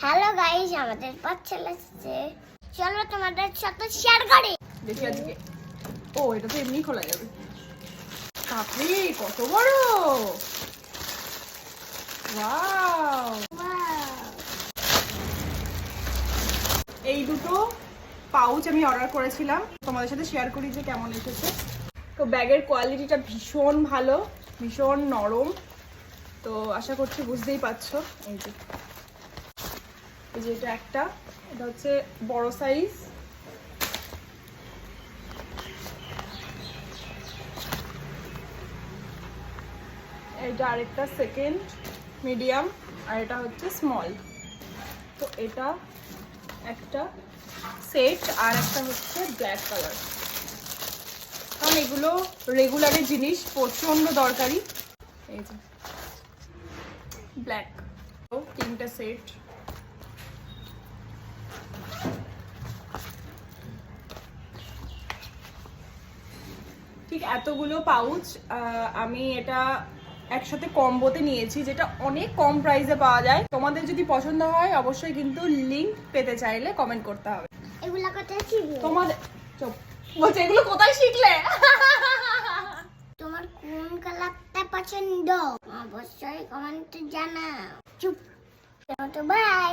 Hello guys, আমাদের পাচ্ছেল আসছে, চলো তোমাদের সাথে শেয়ার করি। দেখি আজকে। ও, এটা তো এমনি খোলা যাবে। বাপরে, কত বড়! ওয়াও! এই দুটো পাউচ আমি অর্ডার করেছিলাম, তোমাদের সাথে শেয়ার করি যে কেমন এসেছে। তো ব্যাগের কোয়ালিটিটা ভীষণ ভালো, ভীষণ নরম। তো আশা করছি বুঝতেই পারছো। এই যে এটা একটা, এটা হচ্ছে বড় সাইজ। এটা আরেকটা সেকেন্ড মিডিয়াম, আর এটা হচ্ছে স্মল। তো এটা একটা সেট, আর একটা হচ্ছে ব্ল্যাক কালার, কারণ এগুলো রেগুলারের জিনিস, প্রচন্ড দরকারি। এই যে ব্ল্যাক, তিনটা সেট। ঠিক এতগুলো পাউচ আমি এটা একসাথে কম্বোতে নিয়েছি, যেটা অনেক কম প্রাইসে পাওয়া যায়। তোমাদের যদি পছন্দ হয় অবশ্যই কিন্তু লিংক পেতে চাইলে কমেন্ট করতে হবে। এগুলা কোথায় শিখলে? তোমাদের বলছে এগুলো কোথায় শিখলে? তোমার কোন কালারটা পছন্দ অবশ্যই কমেন্টে জানাও। চুপ, বাই।